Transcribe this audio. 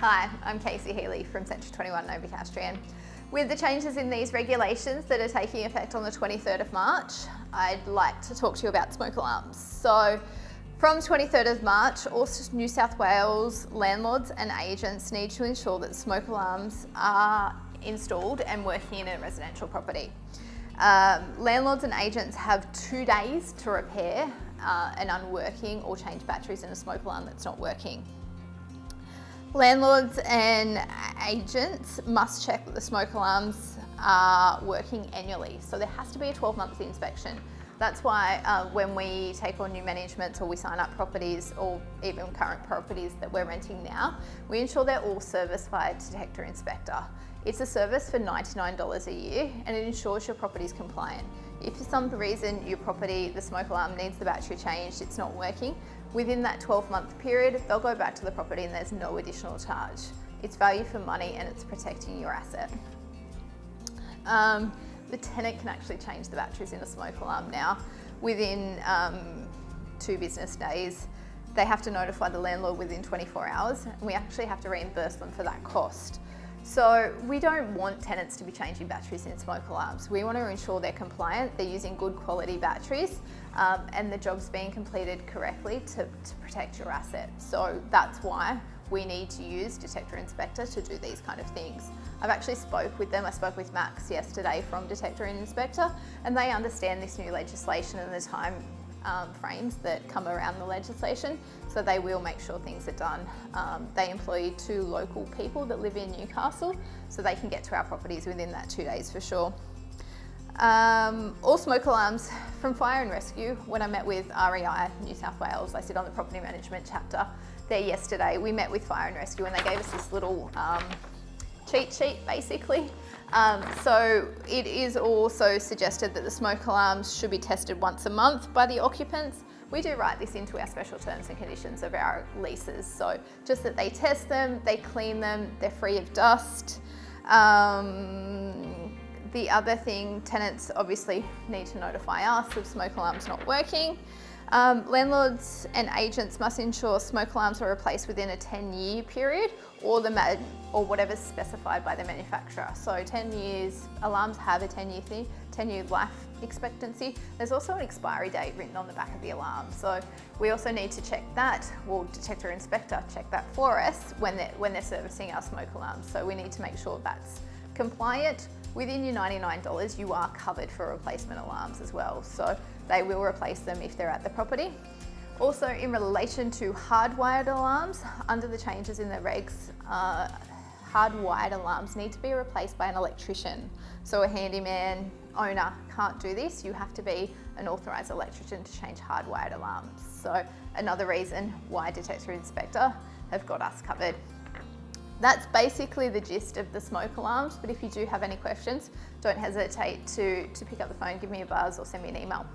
Hi, I'm Casey Healy from Century 21 Novocastrian. With the changes in these regulations that are taking effect on the 23rd of March, I'd like to talk to you about smoke alarms. So from 23rd of March, all New South Wales landlords and agents need to ensure that smoke alarms are installed and working in a residential property. Landlords and agents have 2 days to repair an unworking or change batteries in a smoke alarm that's not working. Landlords and agents must check that the smoke alarms are working annually. So there has to be a 12-month inspection. That's why when we take on new managements or we sign up properties or even current properties that we're renting now, we ensure they're all serviced by a detector inspector. It's a service for $99 a year and it ensures your property is compliant. If for some reason your property, the smoke alarm needs the battery changed, it's not working, within that 12-month period, they'll go back to the property and there's no additional charge. It's value for money and it's protecting your asset. The tenant can actually change the batteries in a smoke alarm now. Within 2 business days, they have to notify the landlord within 24 hours and we actually have to reimburse them for that cost. So we don't want tenants to be changing batteries in smoke alarms. We want to ensure they're compliant, they're using good quality batteries, and the job's being completed correctly to protect your asset. So that's why we need to use Detector Inspector to do these kind of things. I've actually spoke with them. I spoke with Max yesterday from Detector Inspector, and they understand this new legislation and the time frames that come around the legislation, so they will make sure things are done. They employ 2 local people that live in Newcastle, so they can get to our properties within that 2 days for sure. All smoke alarms from fire and rescue. When I met with REI New South Wales, I sit on the property management chapter there yesterday. We met with fire and rescue and they gave us this little cheat sheet basically. So it is also suggested that the smoke alarms should be tested once a month by the occupants. We do write this into our special terms and conditions of our leases. So just that they test them, they clean them, they're free of dust. The other thing, tenants obviously need to notify us if smoke alarms not working. Landlords and agents must ensure smoke alarms are replaced within a 10-year period or whatever's specified by the manufacturer. So 10 years, alarms have a 10-year life expectancy. There's also an expiry date written on the back of the alarm. So we also need to check that. Well, Detector Inspector check that for us when they're servicing our smoke alarms. So we need to make sure that's compliant. Within your $99, you are covered for replacement alarms as well. So they will replace them if they're at the property. Also, in relation to hardwired alarms, under the changes in the regs, hardwired alarms need to be replaced by an electrician. So a handyman owner can't do this. You have to be an authorised electrician to change hardwired alarms. So another reason why Detector Inspector have got us covered. That's basically the gist of the smoke alarms, but if you do have any questions, don't hesitate to pick up the phone, give me a buzz or send me an email.